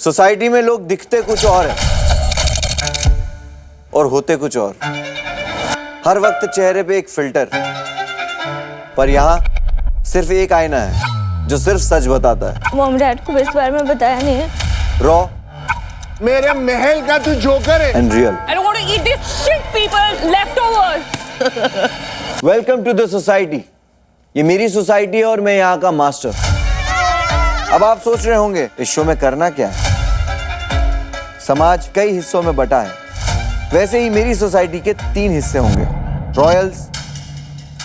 Society में लोग दिखते कुछ और है और होते कुछ और। हर वक्त चेहरे पे एक फिल्टर, पर यहाँ सिर्फ एक आईना है जो सिर्फ सच बताता है। मॉम डैड को इस बारे में बताया नहीं है। रॉ, मेरे महल का तू जोकर है। And real. I don't want to eat this shit people leftovers. Welcome to the society. ये मेरी सोसाइटी है और मैं यहाँ का मास्टर। अब आप सोच रहे होंगे इस शो में करना क्या है। समाज कई हिस्सों में बटा है, वैसे ही मेरी सोसाइटी के 3 हिस्से होंगे। रॉयल्स,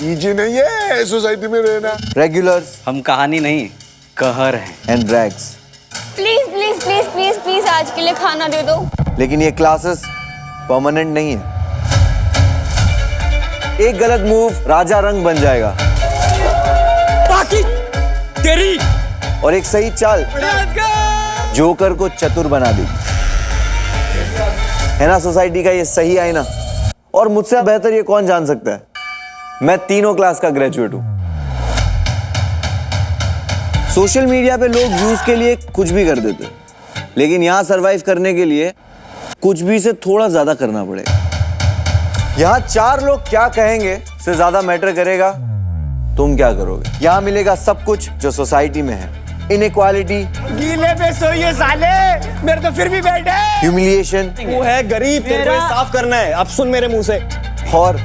इजी नहीं है सोसाइटी में रहना। रेगुलर्स, हम कहानी नहीं कहर हैं। And drags. Please please please please please आज के लिए खाना दे दो। लेकिन ये क्लासेस परमानेंट नहीं है। एक गलत मूव राजा रंग बन जाएगा बाकी तेरी और एक सही चाल जोकर को चतुर बना देगी। है ना सोसाइटी का ये सही आईना। और मुझसे बेहतर ये कौन जान सकता है। मैं तीनों क्लास का ग्रेजुएट हूं। सोशल मीडिया पे लोग व्यूज के लिए कुछ भी कर देते, लेकिन यहां सरवाइव करने के लिए कुछ भी से थोड़ा ज्यादा करना पड़ेगा। यहाँ 4 लोग क्या कहेंगे से ज्यादा मैटर करेगा तुम क्या करोगे। यहाँ मिलेगा सब कुछ जो सोसाइटी में है। इनइक्वालिटी, गीले पे सोइए साले, मेरे तो फिर भी बैठे। ह्यूमिलिएशन, वो है गरीब, तेरे को ये साफ करना है। अब सुन मेरे मुंह से। और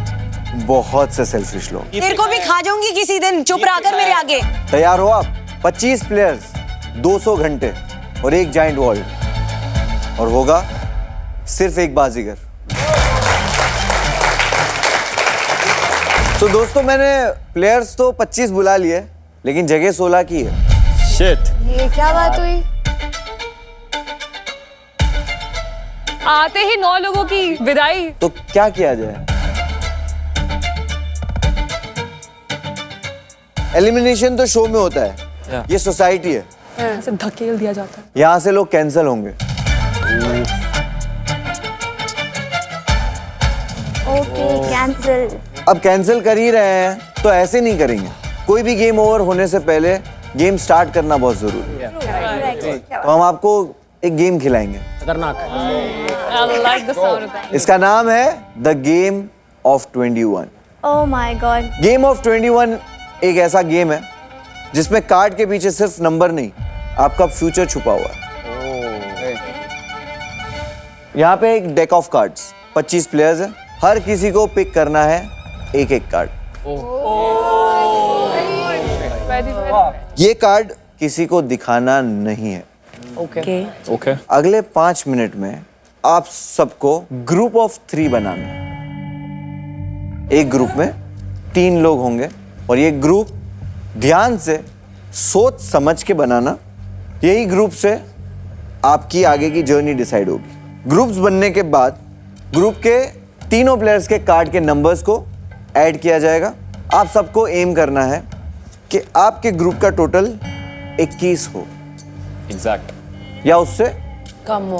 बहुत से सेल्फिश लोग। तेरे को भी खा जाऊंगी किसी दिन, चुप रहा कर मेरे आगे। तैयार हो आप? 25 प्लेयर्स, 200 घंटे और एक जाइंट वॉल, और होगा सिर्फ एक बाजीगर। तो दोस्तों, मैंने प्लेयर्स तो 25 बुला लिए, लेकिन जगह 16 की है। शिट। ये क्या बात हुई? आते ही 9 लोगों की विदाई। तो क्या किया जाए? एलिमिनेशन तो शो में होता है, ये सोसाइटी है। ऐसे धकेल दिया जाता है। यहाँ से लोग कैंसिल होंगे। Okay, cancel. अब कैंसिल कर ही रहे हैं तो ऐसे नहीं करेंगे। कोई भी गेम ओवर होने से पहले गेम स्टार्ट करना बहुत जरूरी है। तो हम आपको एक गेम खिलाएंगे। खतरनाक। I like the sound of that. इसका नाम है the game of 21। Oh my God. Game of 21 एक ऐसा गेम है जिसमें कार्ड के पीछे सिर्फ नंबर नहीं, आपका फ्यूचर छुपा हुआ है। यहाँ पे एक डेक ऑफ कार्ड्स, 25 प्लेयर्स हैं। हर किसी को पिक करना है एक एक कार्ड। ये कार्ड किसी को दिखाना नहीं है। ओके। अगले 5 मिनट में आप सबको ग्रुप ऑफ 3 बनाना है। एक ग्रुप में 3 लोग होंगे और ये ग्रुप ध्यान से सोच समझ के बनाना। यही ग्रुप से आपकी आगे की जर्नी डिसाइड होगी। ग्रुप्स बनने के बाद ग्रुप के तीनों प्लेयर्स के कार्ड के नंबर्स को ऐड किया जाएगा। आप सबको एम करना है कि आपके ग्रुप का टोटल 21 हो एग्जैक्ट या उससे कम हो।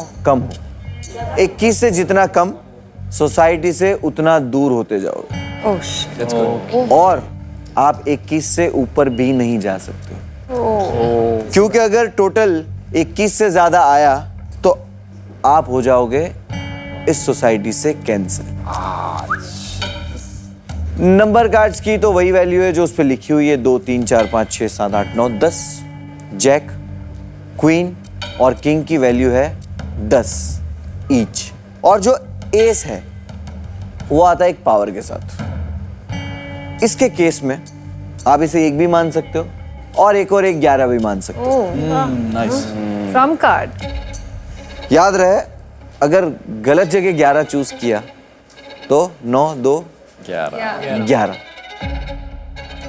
21 से जितना कम, सोसाइटी से उतना दूर होते जाओगे। Oh shit. और आप 21 से ऊपर भी नहीं जा सकते। क्योंकि अगर टोटल 21 से ज्यादा आया तो आप हो जाओगे इस सोसाइटी से कैंसिल। नंबर कार्ड्स की तो वही वैल्यू है जो उस पे लिखी हुई है। 2 3 4 5 6 7 8 9 10। जैक, क्वीन और किंग की वैल्यू है 10 ईच। और जो एस है वो आता है एक पावर के साथ। इसके केस में आप इसे 1 भी मान सकते हो और एक 11 भी मान सकते हो। नाइस। Trump card. याद रहे, अगर गलत जगह 11 चूज किया तो 9 2 11।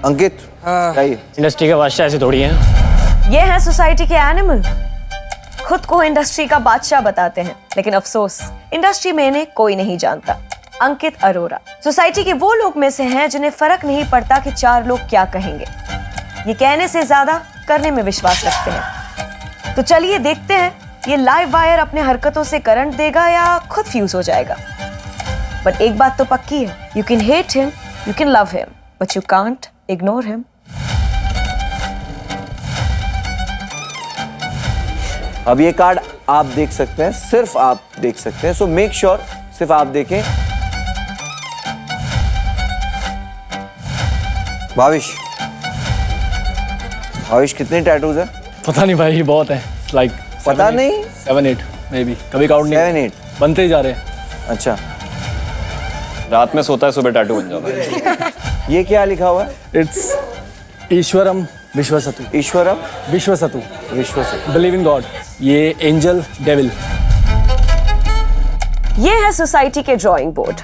अंकित, चाहिए? इंडस्ट्री के बादशाह ऐसे थोड़ी हैं। ये है सोसाइटी के एनिमल। खुद को इंडस्ट्री का बादशाह बताते हैं, लेकिन अफसोस इंडस्ट्री में इन्हें कोई नहीं जानता। अंकित अरोरा सोसाइटी के वो लोग में से हैं जिन्हें फर्क नहीं पड़ता कि 4 लोग क्या कहेंगे। ये कहने से ज्यादा करने में विश्वास रखते हैं। तो चलिए देखते हैं ये लाइव वायर अपने हरकतों से करंट देगा या खुद फ्यूज हो जाएगा। बट एक बात तो पक्की है, you can hate him, you can love him, but you can't ignore him. अब ये कार्ड आप देख सकते हैं, सिर्फ आप देख सकते हैं, सो मेक श्योर सिर्फ आप देखें। भाविश, भाविश कितने टैटूज हैं? पता नहीं भाई, बहुत है, लाइक पता नहीं, 7-8 मे बी, कभी काउंट नहीं। 7-8 बनते ही जा रहे हैं। अच्छा, रात में सोता है, सुबह टैटू बन जाता है। ये क्या लिखा हुआ है? इट्स ईश्वरम विश्वसतु। ईश्वरम विश्वसतु, विश्व से। Believe in God. ये एंजल डेविल। ये है सोसाइटी के drawing board.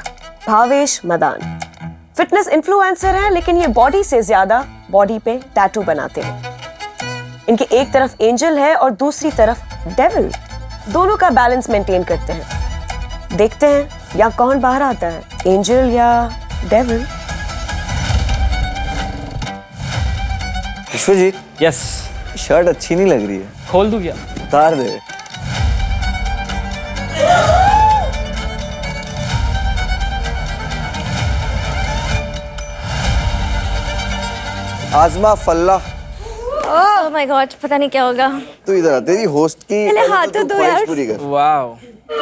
Bhavesh Madan fitness influencer हैं, लेकिन ये बॉडी से ज्यादा बॉडी पे टैटू बनाते हैं। इनके एक तरफ एंजल है और दूसरी तरफ डेविल, दोनों का बैलेंस मेंटेन करते हैं। देखते हैं या कौन बाहर आता है, एंजल या डेविल। विश्वजीत, यस। शर्ट अच्छी नहीं लग रही है, खोल दूं क्या? उतार दे। आजमा फल्ला, ओह माय गॉड, पता नहीं क्या होगा। तू इधर आ, तेरी होस्ट की पहले हाथ तो धो ख्वाहिश यार। पूरी कर। वाओ।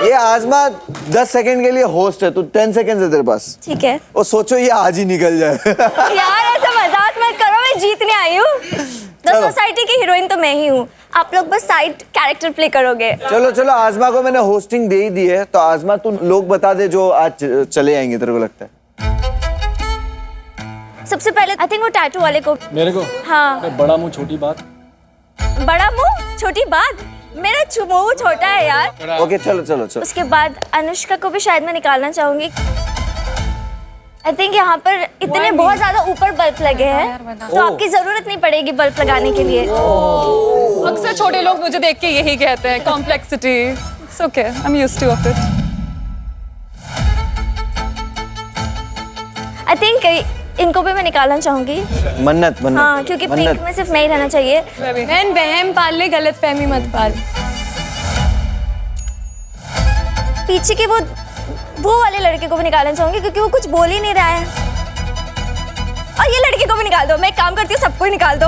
ये आजमा 10 सेकंड के लिए होस्ट है, तू 10 सेकंड है तेरे पास। ठीक है और सोचो ये आज ही निकल जाए। यार, ऐसा मजाक मत करो, मैं जीतने आई हूँ। तो चलो। सोसाइटी की हीरोइन तो मैं ही हूँ, आप लोग बस साइड कैरेक्टर प्ले करोगे। चलो चलो, आजमा को मैंने होस्टिंग दे ही दी है, तो आजमा तू लोग बता दे जो आज चले आएंगे, तेरे को लगता है? सबसे पहले आई थिंक वो टैटू वाले को। मेरे को? हाँ। बड़ा मुंह छोटी बात। बड़ा मुंह छोटी बात, मेरा मुंह छोटा है यार। ओके, चलो चलो चलो। उसके बाद अनुष्का को भी शायद मैं निकालना चाहूंगी। आई थिंक यहाँ पर इतने बहुत ज्यादा ऊपर बल्ब लगे हैं, तो आपकी जरूरत नहीं पड़ेगी बल्ब लगाने के लिए। अक्सर छोटे लोग मुझे देख के यही कहते हैं, complexity. It's okay, I am used two of it. I think इनको भी मैं निकालना चाहूंगी। मन्नत, मन्नत। हाँ, क्योंकि पिंक मन्नत। में सिर्फ मैं ही रहना चाहिए। बहन वहम पाल ले, गलत फहमी मत पाल। पीछे के वो वाले लड़के को भी निकालना चाहूंगी, क्योंकि वो कुछ बोल ही नहीं रहा है। और ये लड़के को भी निकाल दो, मैं एक काम करती हूँ, सबको ही निकाल दो।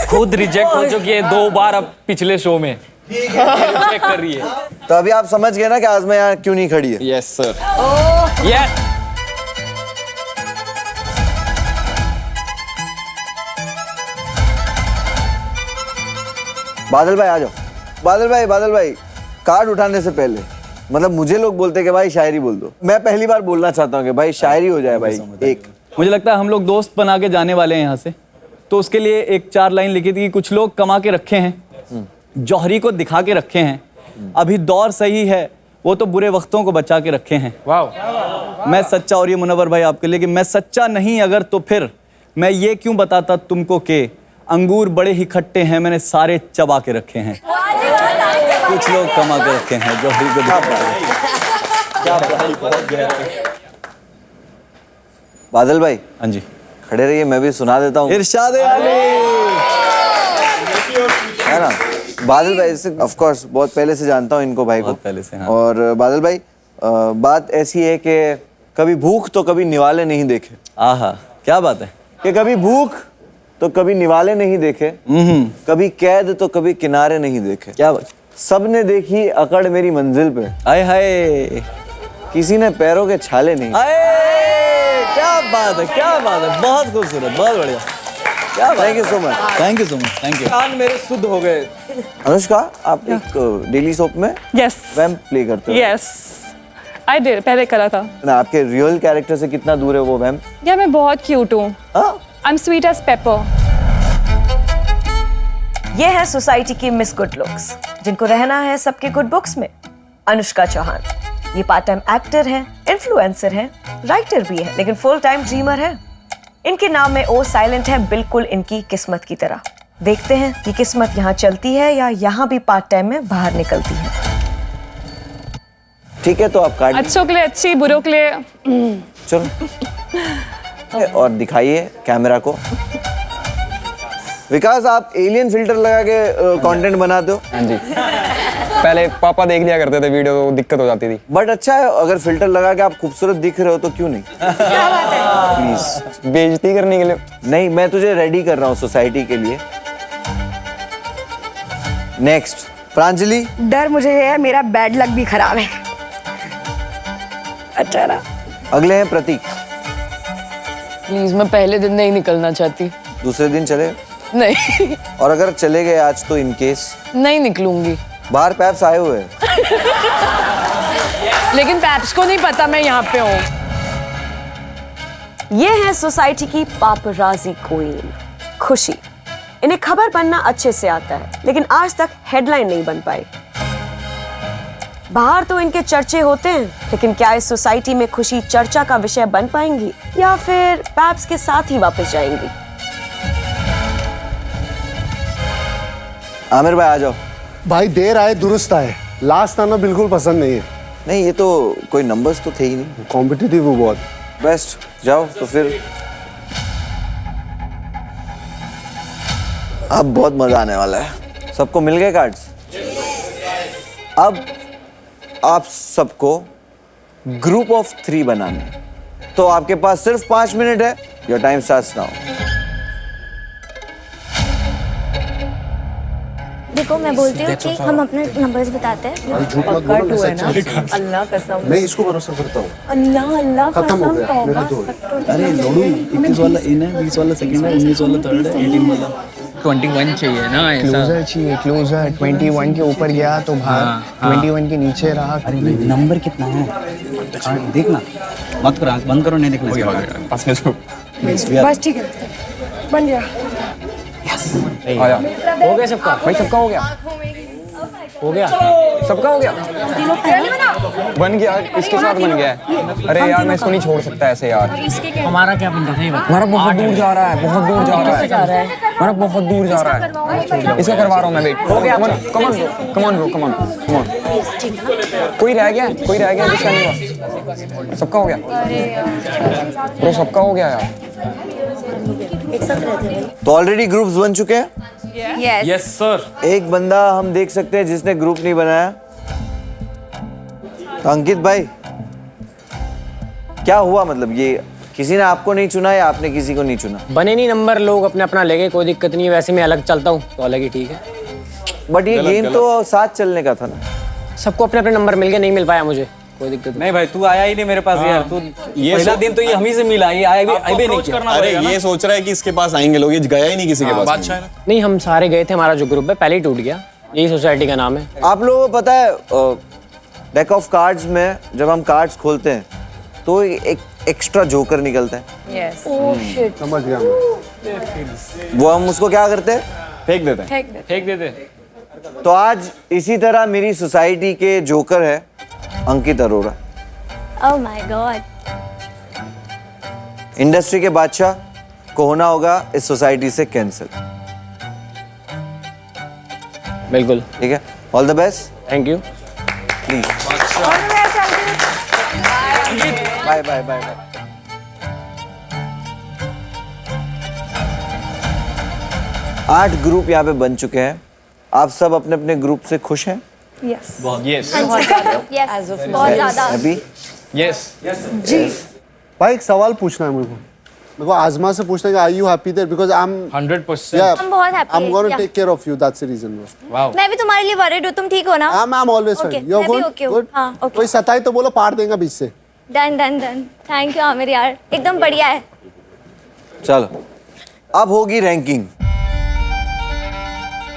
खुद रिजेक्ट हो चुकी है 2 बार अब पिछले शो में। चेक कर रही है। तो अभी आप समझ गए ना कि आजमा यहाँ क्यों नहीं खड़ी है? Yes sir. यस। बादल भाई आ जाओ। बादल भाई कार्ड उठाने से पहले, मतलब मुझे लोग बोलते हैं कि भाई शायरी बोल दो, मैं पहली बार बोलना चाहता हूँ कि भाई शायरी हो जाए भाई एक। मुझे लगता है हम लोग दोस्त बना के जाने वाले हैं यहाँ से, तो उसके लिए एक 4 लाइन लिखी थी कि कुछ लोग कमा के रखे हैं, जौहरी को दिखा के रखे हैं, अभी दौर सही है वो तो बुरे वक्तों को बचा के रखे हैं। वाओ। मैं सच्चा, और ये मुनव्वर भाई आपके लिए कि मैं सच्चा नहीं अगर तो फिर मैं ये क्यों बताता तुमको के अंगूर बड़े ही खट्टे हैं, मैंने सारे चबा के रखे हैं। कुछ लोग कमा के रखे हैं, जौहरी को दिखा के। बादल भाई हाँ जी, खड़े रहिए, मैं भी सुना देता हूँ। इरशाद अली है ना? बादल भाई से ऑफ कोर्स बहुत पहले से जानता हूँ इनको, भाई को बहुत पहले से, हाँ। और बादल भाई बात ऐसी है कि कभी भूख तो कभी निवाले नहीं देखे। आहा, क्या बात है। कि कभी भूख तो कभी निवाले नहीं देखे, कभी कैद तो कभी किनारे नहीं देखे। क्या बात। सबने देखी अकड़ मेरी मंजिल पे, आए हाय, किसी ने पैरों के छाले नहीं। आए, क्या बात है, क्या बात है, बहुत खूबसूरत, बहुत बढ़िया, क्या बात। Thank you so much, thank you so much, thank you. कान मेरे शुद्ध हो गए। अनुष्का, आप एक डेली सोप में यस वैम्प प्ले करते हो। यस, आई डिड, पहले करा था। ना आपके रियल कैरेक्टर से कितना दूर है वो वैम्प? या मैं बहुत क्यूट हूँ, हाँ? I am sweet as paper. ये है सोसाइटी की मिस गुड लुक्स, जिनको रहना है सबके गुड बुक्स में। अनुष्का चौहान, ये पार्ट टाइम एक्टर हैं, इन्फ्लुएंसर हैं, राइटर भी है, लेकिन फुल टाइम ड्रीमर है। इनके नाम में ओ साइलेंट है, बिल्कुल इनकी किस्मत की तरह। देखते हैं कि किस्मत यहाँ चलती है या यहाँ भी पार्ट टाइम में बाहर निकलती है। ठीक है, तो आप कार्ड अच्छों के लिए अच्छी, बुरों के लिए चलो और दिखाइए कैमरा को। विकास, आप एलियन फिल्टर लगा के कंटेंट बनाते हो? हाँ जी, पहले पापा देख लिया करते थे वीडियो, तो दिक्कत हो जाती थी। बट अच्छा है, अगर फिल्टर लगा के आप खूबसूरत दिख रहे हो तो क्यों नहीं? क्या बात है। प्लीज। बेइज्जती करने के लिए। नहीं, मैं तुझे रेडी कर रहा हूँ सोसाइटी के लिए नेक्स्ट प्रांजलि। डर मुझे है, मेरा बैड लक भी खराब है। अच्छा ना। अगले हैं प्रतीक। प्लीज मैं पहले दिन नहीं निकलना चाहती। दूसरे दिन चले? नहीं और अगर चले गए आज तो इन केस? नहीं निकलूंगी। बाहर पैप्स आए हुए हैं। लेकिन पैप्स को नहीं पता मैं यहाँ पे हूँ। ये है सोसाइटी की पापराजी क्वीन खुशी। इन्हें खबर बनना अच्छे से आता है, लेकिन आज तक हेडलाइन नहीं बन पाई। बाहर तो इनके चर्चे होते हैं, लेकिन क्या इस सोसाइटी में खुशी चर्चा का विषय बन पाएंगी या फिर पैप्स के साथ ही वापस जाएंगी? आमिर भाई आ जाओ। भाई देर आए दुरुस्त आए, लास्ट आना बिल्कुल पसंद नहीं है। नहीं ये तो कोई नंबर्स तो थे ही नहीं। कॉम्पिटिटिव वो बहुत। बेस्ट जाओ तो फिर। अब बहुत मजा आने वाला है। सबको मिल गए कार्ड्स? अब आप सबको ग्रुप ऑफ 3 बनाने हैं। तो आपके पास सिर्फ 5 मिनट है। Your time starts now. देखो मैं बोलती हूँ कि हम अपने नंबर्स बताते हैं। झूठ मत बोलो, मैं सच सच। अल्लाह कसम। मैं इसको भरोसा करता हूँ। अल्लाह अल्लाह खत्म हो गया मेरा तो। अरे लोडू 21 वाला इन है, 20 वाला सेकंड है, 19 वाला थर्ड है, 18 वाला 21 चाहिए ना ऐसा। क्लोजर चाहिए, क्लोजर 21 के ऊपर गया तो बाहर, 21 के नीचे रहा। अरे नंबर कितना है कार्ड देखना मत करो, आंख बंद करो, नहीं देखना। पास में तो बस ठीक है, बन गया। आया। हो गया सबका? भाई सबका हो गया, हो गया सबका हो गया। बन गया, इसके साथ बन गया है। अरे यार मैं इसको नहीं छोड़ सकता ऐसे यार। हमारा क्या बन रहा है? हमारा बहुत दूर जा रहा है, बहुत दूर जा रहा है। हमारा बहुत दूर जा रहा है। इसका करवा रहा हूँ मैं। वेट हो गया। Come on. कोई रह गया जिसका नहीं हुआ? सबका हो गया ब्रो, सबका हो गया यार। तो ऑलरेडी ग्रुप्स बन चुके हैं। Yes sir. एक बंदा हम देख सकते हैं जिसने ग्रुप नहीं बनाया। तो अंकित भाई क्या हुआ? मतलब ये किसी ने आपको नहीं चुना या आपने किसी को नहीं चुना? बने नहीं नंबर, लोग अपने अपना ले गए, कोई दिक्कत नहीं है। वैसे मैं अलग चलता हूँ तो अलग ही ठीक है। बट ये गेम तो साथ चलने का था ना। सबको अपने अपने नंबर मिल गए, नहीं मिल पाया मुझे, कोई दिक्कत नहीं भाई तू आया ही नहीं मेरे पास यार। तू पहला दिन तो ये हम ही से मिला, ये आया भी नहीं किया। अरे ये सोच रहा है कि इसके पास आएंगे लोग, ये गया ही नहीं किसी के पास। नहीं, हम सारे गए थे। हमारा जो ग्रुप है पहले ही टूट गया। यही सोसाइटी का नाम है। आप लोगों को पता है डेक ऑफ कार्ड्स में जब हम कार्ड्स खोलते हैं तो एक एक्स्ट्रा जोकर निकलता है। समझ गया मैं। वो हम उसको क्या करते हैं? फेंक देते हैं। फेंक देते। तो आज इसी तरह मेरी सोसाइटी के जोकर है Ankit Arora. Oh my god. Industry के बादशाह को होना होगा इस सोसाइटी से कैंसिल। बिल्कुल ठीक है, all the best. Thank you. Please bye bye bye bye. आठ ग्रुप यहाँ पे बन चुके हैं। आप सब अपने अपने ग्रुप से खुश हैं? यस यस यस बहुत ज्यादा। हैप्पी? यस जी भाई एक सवाल पूछना है मेरे को आजमा से पूछना है, are you happy there? Because I am 100%। हम बहुत हैप्पी आई एम गोना हैं। Take care of you, that's the reason. Wow. मैं भी तुम्हारे लिए वरीड हूँ, तुम ठीक हो ना? I am always Okay, fine. You are मैं भी गुड? okay हूँ। गुड। हाँ, okay. कोई सताए तो बोलो, पार देगा बीच से। Done done done. Thank you Aamir यार, एकदम बढ़िया है। चलो अब होगी रैंकिंग।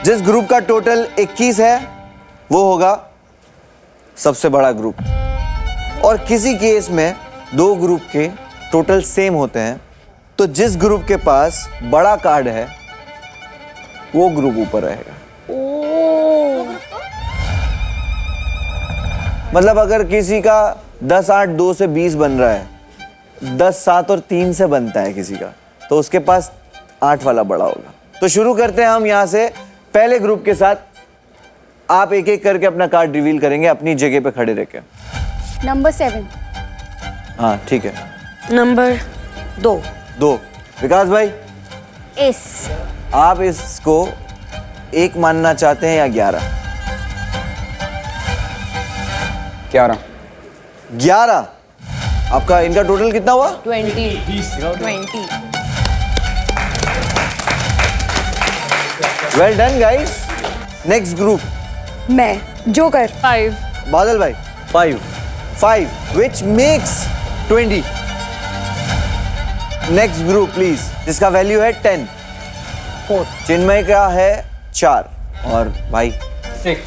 जिस ग्रुप का टोटल 21 है वो होगा सबसे बड़ा ग्रुप। और किसी केस में दो ग्रुप के टोटल सेम होते हैं तो जिस ग्रुप के पास बड़ा कार्ड है वो ग्रुप ऊपर रहेगा। मतलब अगर किसी का 10, 8, 2 से 20 बन रहा है, 10, 7 और 3 से बनता है किसी का, तो उसके पास 8 वाला बड़ा होगा। तो शुरू करते हैं हम यहाँ से पहले ग्रुप के साथ। आप एक एक करके अपना कार्ड रिवील करेंगे अपनी जगह पे खड़े रहकर। नंबर 7। हाँ ठीक है। नंबर 2। विकास भाई इस आप इसको 1 मानना चाहते हैं या 11? 11। आपका इनका टोटल कितना हुआ? 20। Well done guys. Next group, मैं जोकर 5. बादल भाई 5, which makes 20. Next group please, जिसका वैल्यू है 10. 4. चिन्मय का है 4 और भाई 6.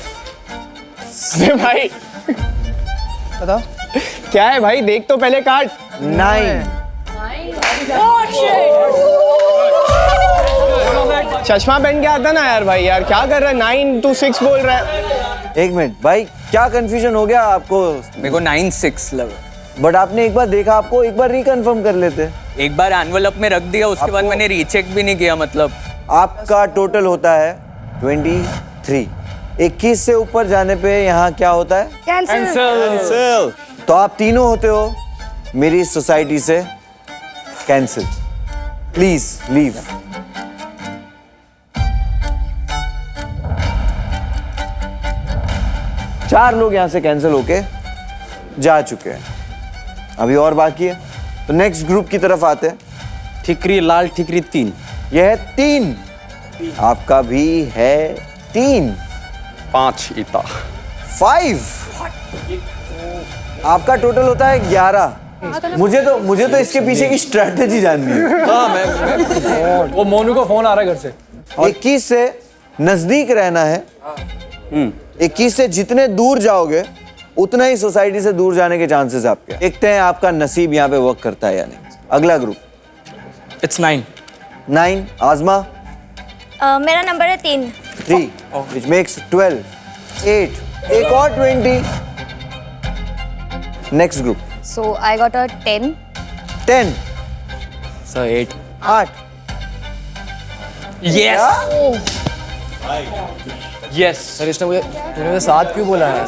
अरे भाई बताओ क्या है भाई, देख तो पहले काट. 9. चश्मा पहन के आता ना यार भाई, यार क्या कर रहा है, 9 to 6 बोल रहा है. एक मिनट भाई, क्या कंफ्यूजन हो गया आपको? मेरे को 9-6 लगा. बट आपने एक बार देखा, आपको एक बार रिकन्फर्म कर लेते. एक बार एनवेलप में रख दिया, उसके बाद मैंने रीचेक भी नहीं किया. मतलब आपका टोटल होता है 23. 21 से ऊपर जाने पे यहाँ क्या होता है? कैंसिल। तो आप तीनों होते हो मेरी सोसाइटी से कैंसिल. Please leave. चार लोग यहाँ से कैंसिल होके जा चुके हैं, अभी और बाकी है. तो नेक्स्ट ग्रुप की तरफ आते हैं. ठिकरी लाल ठिकरी 3. यह है 3. आपका भी है 3. 5 ईता. 5. आपका टोटल होता है 11. मुझे तो इसके पीछे की स्ट्रेटेजी जाननी है. हाँ, मैं वो मोनू का फोन आ रहा है घर से. 21 से नजदीक रहना है. 21 से जितने दूर जाओगे उतना ही सोसाइटी से दूर जाने के चांसेस आपके. देखते हैं आपका नसीब यहाँ पे वर्क करता है या नहीं. अगला ग्रुप, इट्स 9. 9. आजमा मेरा नंबर है 3. 3, which makes 12. 8. एक और 20. Next group, So I got a 10. 10. Sir 8. 8. Yes. Yes. Sir इसने मुझे 7 क्यों बोला है?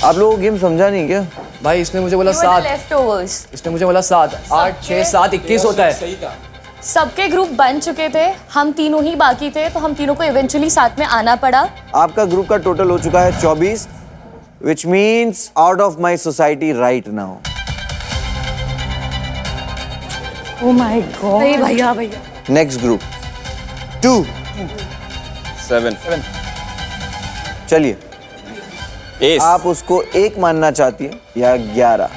आप लोगों को गेम समझा नहीं क्या? भाई इसने मुझे बोला 7. लेफ्टओवर्स. इसने मुझे बोला 7. 8 6 7 21 होता है. सबके ग्रुप बन चुके थे, हम तीनों ही बाकी थे, तो हम तीनों को इवेंचुअली साथ में आना पड़ा. आपका ग्रुप का टोटल हो चुका है 24, which means out of my society right now. Oh my God. अरे भैया भैया। Next group, 2. 7. चलिए, Ace. आप उसको 1 मानना चाहती है या 11?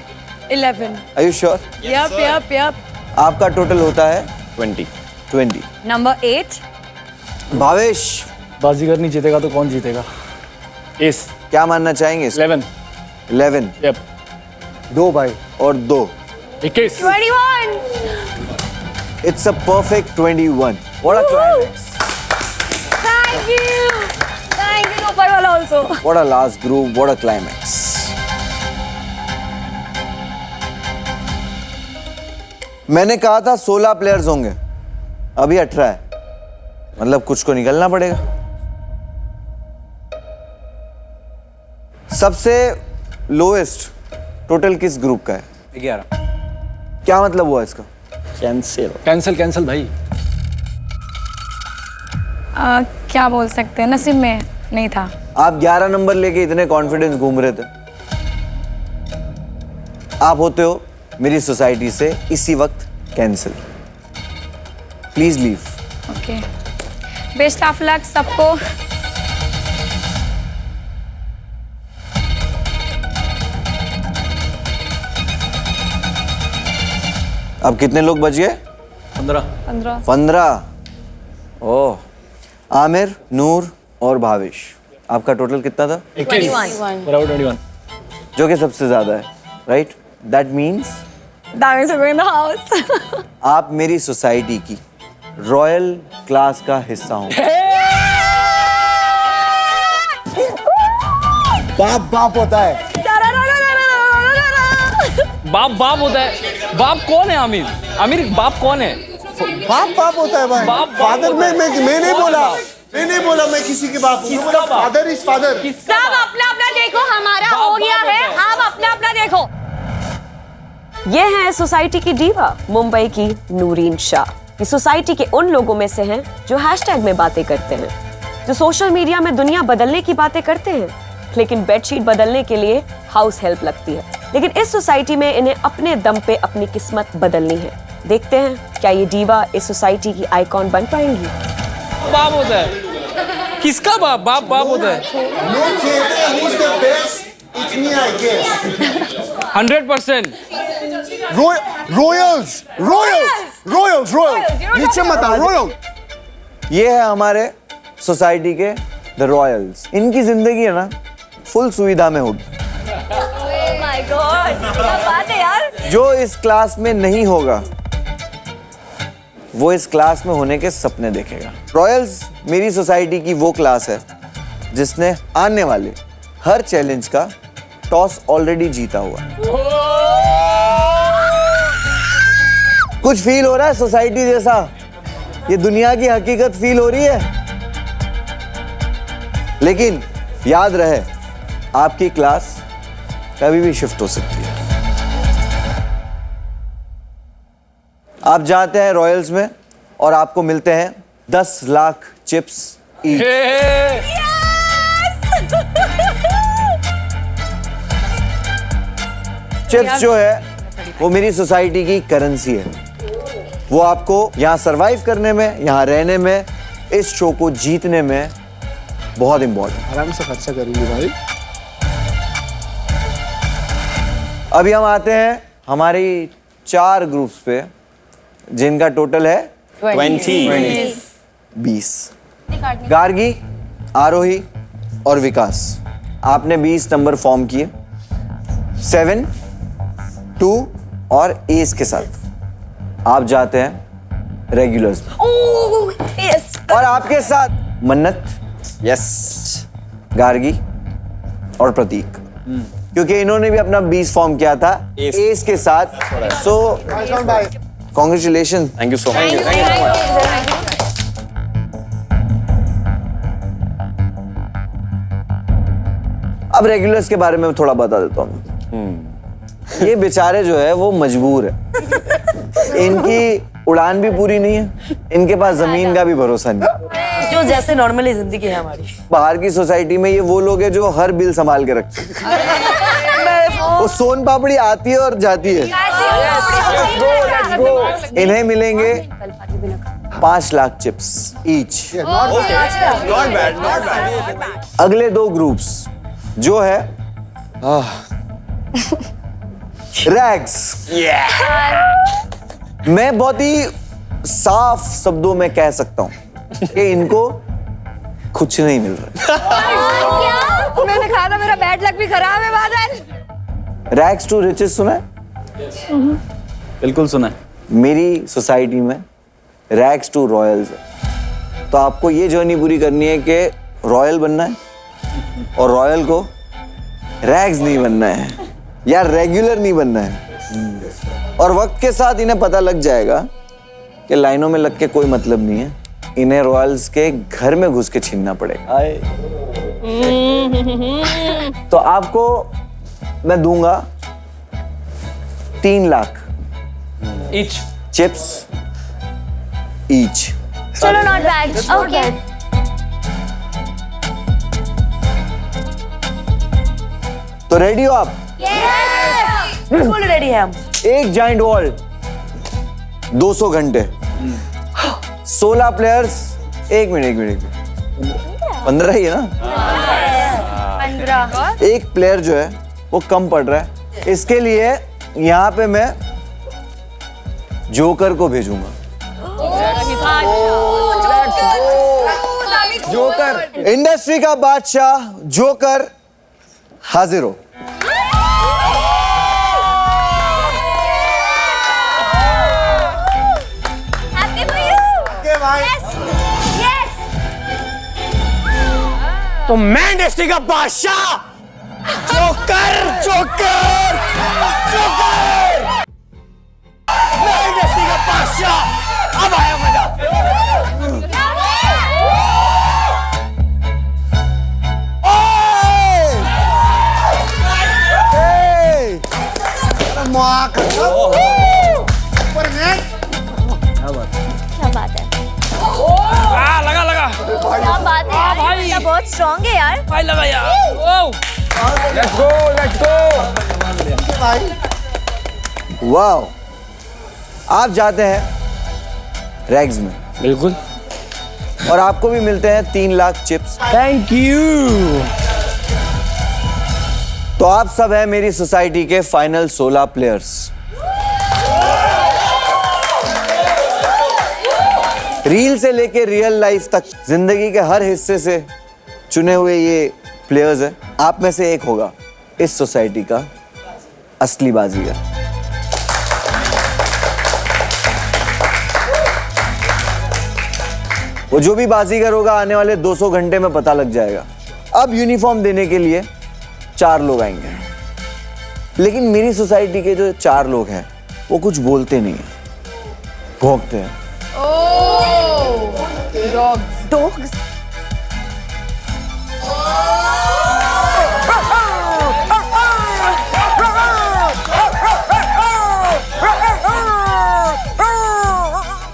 11। Are you sure? यप। आपका टोटल होता है 20. 20. नंबर 8। भावेश, बाजीगर नहीं जीतेगा तो कौन जीतेगा? एस. क्या मानना चाहेंगे? 11. 11 यप. 2 भाई. और 2. 21. 21। It's a perfect 21. What a climax. Thank you ऊपर वाला also। What a last group. What a climax. मैंने कहा था 16 प्लेयर्स होंगे, अभी 18 है. मतलब कुछ को निकलना पड़ेगा. सबसे लोएस्ट टोटल किस ग्रुप का है? 11. क्या मतलब हुआ इसका? कैंसिल भाई. क्या बोल सकते हैं, नसीब में नहीं था। आप 11 नंबर लेके इतने कॉन्फिडेंस घूम रहे थे. आप होते हो मेरी सोसाइटी से इसी वक्त cancel. Please leave. Okay, best of luck सबको। अब कितने लोग बच गए? 15. ओह, आमिर, नूर और भावेश. आपका टोटल कितना था? 21. जो कि सबसे ज्यादा है, राइट? दैट मीन्स आप मेरी सोसाइटी की रॉयल क्लास का हिस्सा हो. बाप होता है. बाप होता है. बाप कौन है? आमिर बाप कौन है? बाप होता है भाई. बाप फादर मैं नहीं बोला. मैं नहीं बोला मैं किसी के बाप हूँ. Father is father. सब अपना अपना देखो, हमारा हो गया है, आप अपना अपना देखो। ये है सोसाइटी की डीवा, मुंबई की नूरीन शाह. ये सोसाइटी के उन लोगों में से हैं जो हैशटैग में बातें करते हैं, जो सोशल मीडिया में दुनिया बदलने की बातें करते हैं, लेकिन बेडशीट बदलने के लिए हाउस हेल्प लगती है. लेकिन इस सोसाइटी में इन्हें अपने दम पे अपनी किस्मत बदलनी है. देखते हैं क्या ये डीवा इस सोसाइटी की आइकॉन बन पाएंगी. बाप होता है. किसका बाप बाप बाप होता है? लोग कहते हैं who's the best? It's me, I guess. 100%. Royals. नीचे मत आओ, Royal. ये है हमारे सोसाइटी के द रॉयल्स। इनकी जिंदगी है ना फुल सुविधा में होगी। Oh my God, क्या बात है यार। जो इस क्लास में नहीं होगा वो इस क्लास में होने के सपने देखेगा। रॉयल्स मेरी सोसाइटी की वो क्लास है जिसने आने वाले हर चैलेंज का टॉस ऑलरेडी जीता हुआ है। कुछ फील हो रहा है सोसाइटी जैसा? ये दुनिया की हकीकत फील हो रही है? लेकिन याद रहे आपकी क्लास कभी भी शिफ्ट हो सकती है। आप जाते हैं रॉयल्स में और आपको मिलते हैं 10 लाख चिप्स ईच। चिप्स जो है वो मेरी सोसाइटी की करेंसी है। वो आपको यहाँ सरवाइव करने में, यहाँ रहने में, इस शो को जीतने में बहुत इंपॉर्टेंट। आराम से खर्चा करेंगे भाई। अभी हम आते हैं हमारी 4 ग्रुप्स पे जिनका टोटल है 20। गार्गी, आरोही और विकास, आपने 20 नंबर फॉर्म किए 7, 2 और एस के साथ। आप जाते हैं रेगुलर्स में। और आपके साथ मन्नत, यस, गार्गी और प्रतीक, क्योंकि इन्होंने भी अपना 20 फॉर्म किया था एस के साथ। So congratulation. Thank you so much. अब रेगुलर्स के बारे में थोड़ा बता देता हूँ। ये बेचारे जो है वो मजबूर है। इनकी उड़ान भी पूरी नहीं है, इनके पास जमीन का भी भरोसा नहीं। जो जैसे नॉर्मली जिंदगी है हमारी। बाहर की सोसाइटी में ये वो लोग हैं जो हर बिल संभाल के रखते हैं। वो सोन पापड़ी आती है और जाती है। इन्हें मिलेंगे 5 लाख चिप्स ईच। अगले 2 ग्रुप्स जो है रैग्स। मैं बहुत ही साफ शब्दों में कह सकता हूं कि इनको कुछ नहीं मिल रहा। मैंने कहा था मेरा बैड लक भी खराब है बादल। रैग्स टू रिचेस सुना है? बिल्कुल सुना है। मेरी सोसाइटी में रैग्स टू रॉयल्स है। तो आपको ये जर्नी पूरी करनी है कि रॉयल बनना है और रॉयल को रैग्स नहीं बनना है या रेगुलर नहीं बनना है। और वक्त के साथ इन्हें पता लग जाएगा कि लाइनों में लग के कोई मतलब नहीं है, इन्हें रॉयल्स के घर में घुस के छीनना पड़ेगा। तो आपको मैं दूंगा 3 लाख ईच चिप्स ईच। चलो नॉट बैड। ओके तो रेडी हो आप? बिल्कुल रेडी है हम। एक जाइंट वॉल 200 घंटे 16 प्लेयर्स। एक मिनट 15 ही है ना? 15। एक प्लेयर जो है वो कम पड़ रहा है, इसके लिए यहां पे मैं जोकर को भेजूंगा। जोकर, इंडस्ट्री का बादशाह जोकर हाजिर हो। तो मैं इंडस्ट्री का बादशाह जोकर मैं इंडस्ट्री का बादशाह। अब आया मजा। क्या बात है? लगा क्या बात है यार, भाई। ये बहुत स्ट्रांग है यार। भाई लगा यार। Let's go. वाह, आप जाते हैं रैग्स में। बिल्कुल। और आपको भी मिलते हैं 3 लाख चिप्स। Thank you. तो आप सब हैं मेरी सोसाइटी के फाइनल 16 प्लेयर्स। रील से लेके रियल लाइफ तक जिंदगी के हर हिस्से से चुने हुए ये प्लेयर्स हैं। आप में से एक होगा इस सोसाइटी का असली बाजीगर। वो जो भी बाजीगर होगा आने वाले 200 घंटे में पता लग जाएगा। अब यूनिफॉर्म देने के लिए 4 लोग आएंगे, लेकिन मेरी सोसाइटी के जो 4 लोग हैं वो कुछ बोलते नहीं है, भौंकते हैं। डॉग्स।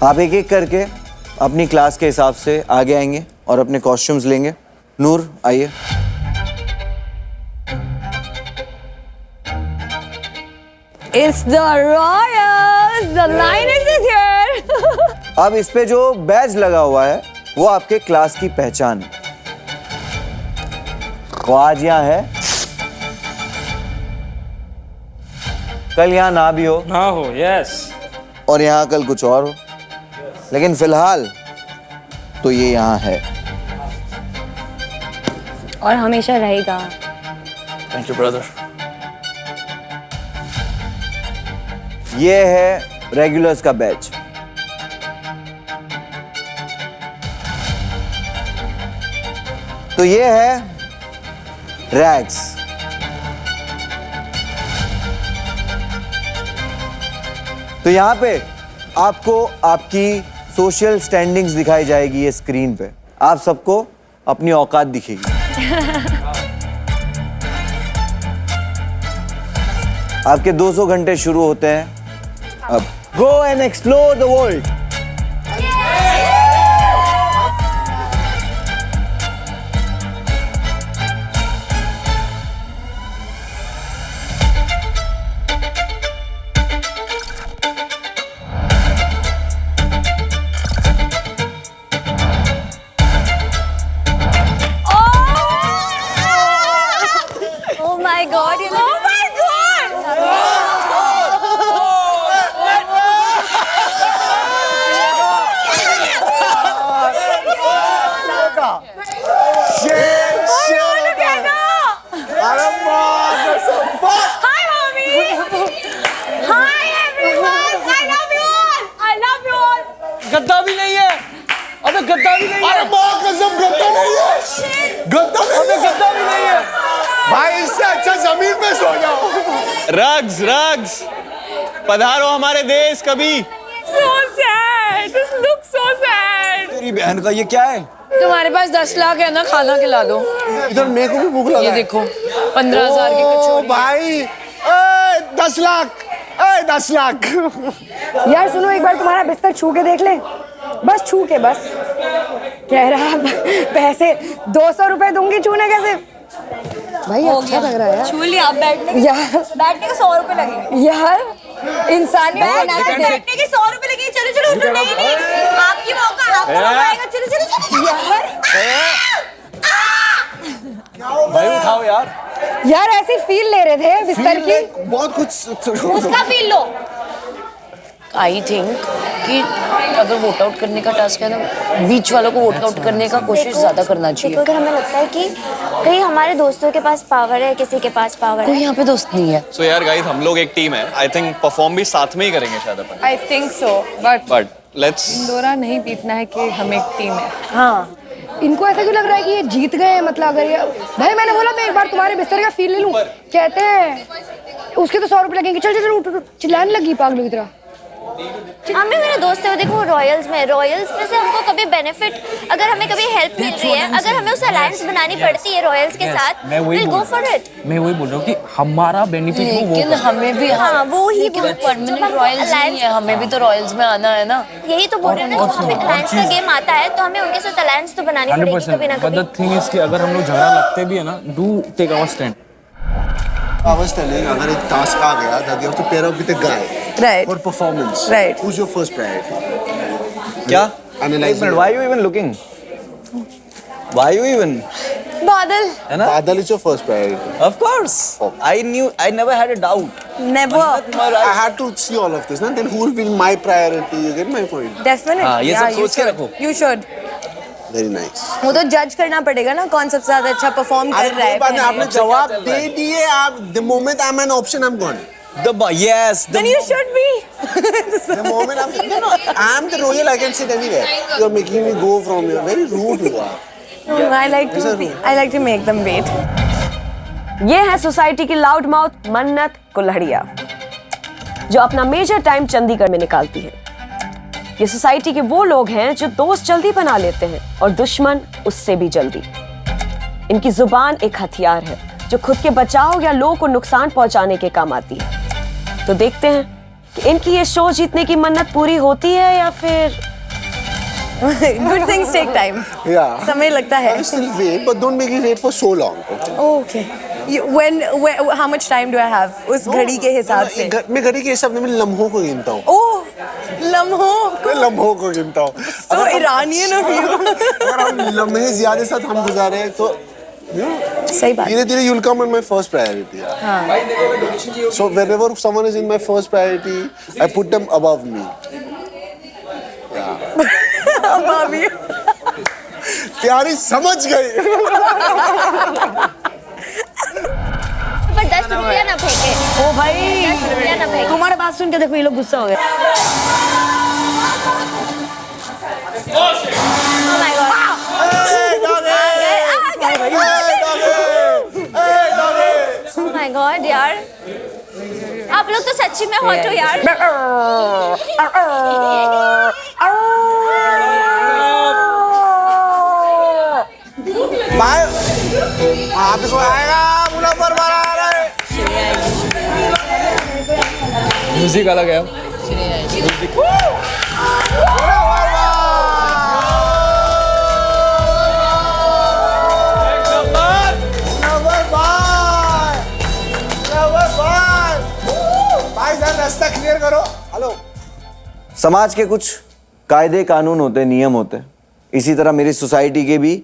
आप एक एक करके अपनी क्लास के हिसाब से आगे आएंगे और अपने कॉस्ट्यूम्स लेंगे। नूर आइए। It's the Royals. The Lioness is here. अब इस पे जो बैज लगा हुआ है वो आपके क्लास की पहचान है। वो आज यहाँ है, कल यहाँ ना भी हो, ना हो, यस, और यहाँ कल कुछ और हो, लेकिन फिलहाल तो ये यहाँ है और हमेशा रहेगा। Thank you brother. ये है रेगुलर्स का बैच। तो ये है रैग्स। तो यहां पे आपको आपकी सोशल स्टैंडिंग्स दिखाई जाएगी ये स्क्रीन पे। आप सबको अपनी औकात दिखेगी। आपके 200 घंटे शुरू होते हैं अब। Go and explore the world. Oh my God! Oh my God! Hi, mommy. Hi, everyone. I love you all. I love you all. गद्दा भी नहीं है। अबे गद्दा भी नहीं है। अरे माँ कसम गद्दा नहीं है। गद्दा नहीं है। गद्दा भी नहीं है। भाई इससे अच्छा जमीन पे सो जाओ। रग्स रग्स पधारो हमारे देश कभी। So sad. This looks so sad. तेरी बहन का ये क्या है? तुम्हारे पास 10 लाख है ना, खाना खिला दो। इधर मेरे को भी भूख लगा ये है। देखो 15,000 की ओ कचौरी। भाई 10 लाख 10 लाख। यार सुनो, एक बार तुम्हारा बिस्तर छू के देख ले, बस छू के, बस कह रहा पैसे 200 रुपए दूंगी छूने के सिर्फ। भाई अच्छा लग रहा है यार। छू लिया। आप बैठने के 100 रुपए लगेंगे यार इंसानियत बैठने के 100 रुपए लगेंगे। चलो चलो उठो। नहीं नहीं, आपकी मौका आएगा। चलो चलो चलो भाई उठाओ यार। यार ऐसी फील ले रहे थे बिस्तर की। बहुत कुछ उसका फील लो। आई थिंक कि अगर वोट आउट करने का टास्क है ना, बीच वालों को वोट आउट करने का कोशिश ज्यादा करना चाहिए। अगर हमें लगता है कि कहीं हमारे दोस्तों के पास पावर है, किसी के पास पावर कोई है। यहाँ पे दोस्त नहीं है। सो यार गाइस हम लोग एक टीम है। आई थिंक परफॉर्म भी साथ में ही करेंगे शायद अपन। I think so, but let's इंदौरा नहीं बीतना है कि हम एक टीम है। हाँ, इनको ऐसा क्यों लग रहा है कि ये जीत गए हैं? मतलब अगर ये भाई मैंने बोला मैं एक बार तुम्हारे बिस्तर का फील ले लूं, कहते हैं उसके तो 100 रुपए लगेंगे। चल चल उठ, चिल्लाने लगी पागलों की तरह। हमें मेरे दोस्त है वो, देखो वो रॉयल्स में से हमको कभी बेनिफिट, अगर हमें कभी हेल्प मिल रही है, अगर हमें उसे अलायंस बनानी पड़ती है रॉयल्स के साथ, विल गो फॉर इट। मैं वही बोल रहा हूँ कि हमारा बेनिफिट हो वो लेकिन हमें भी हाँ वो ही परमानेंट रॉयल्स नहीं है, हमें भी तो रॉयल्स में आना है ना। यही तो बोल रहे हैं ना, जब हमें अलायंस का गेम आता है तो हमें उनके साथ अलायंस तो बनानी पड़ेगी कभी ना बट कभी। द थिंग इज कि अगर हम लोग झगड़ा लगते भी है ना, do take our stand. I was telling, अगर एक टास्क आ गया that you have to pair up with a guy Right. for performance. Right. Who's your first priority? क्या? Analyze. Why are you even looking? Why you even? बादल. है ना? Badal is your first priority. Of course. I never had a doubt. Never. I had to see all of this. Na? Then who will be my priority? You get my point? Definitely. हाँ, ये सब you सोच के should. रखो. You should. Very nice. वो तो जज करना पड़ेगा ना कौन सबसे ज्यादा अच्छा परफॉर्म कर रहा है. बात नहीं, आपने जवाब दे दिए. आप the moment I'm an option, I'm gone. Yes. Then you should be. The moment I'm the royal, I can sit anywhere. You're making me go from here. Very rude you are. I like to make them wait. ये है society की loud mouth मन्नत कुल्हड़िया, जो अपना major time Chandigarh में निकालती है। ये सोसाइटी के वो लोग हैं जो दोस्त जल्दी बना लेते हैं और दुश्मन उससे भी जल्दी। इनकी जुबान एक हथियार है जो खुद के बचाव या लोगों को नुकसान पहुंचाने के काम आती है। तो देखते हैं कि इनकी ये शो जीतने की मन्नत पूरी होती है या फिर Good things take time. Yeah. समय लगता है. I still wait, but don't make me wait for so long. Okay. How much time do I have? उस घड़ी के हिसाब से. मैं घड़ी के हिसाब में लम्हों को गिनता हूँ. Oh, मैं लम्हों को गिनता हूँ. So Iranian of you. अगर हम लम्हे ज़्यादा साथ हम गुजारे तो सही बात. धीरे-धीरे you'll come on my first priority. So whenever someone is in my first priority, I put them above me. Above you. प्यारी समझ गई. पर 10 रुपया ना फेंके. ओ भाई 10 रुपया ना फेंके. तुम्हारे बात सुन के देखो ये लोग गुस्सा हो गए। Oh my God. Oh my God यार, आप लोग तो सच्ची में हॉट हो यार. आपको आएगा मुनव्वर बारा आ रहा है. म्यूजिक अलग है. रास्ता क्लियर करो. हेलो. समाज के कुछ कायदे कानून होते हैं, नियम होते हैं, इसी तरह मेरी सोसाइटी के भी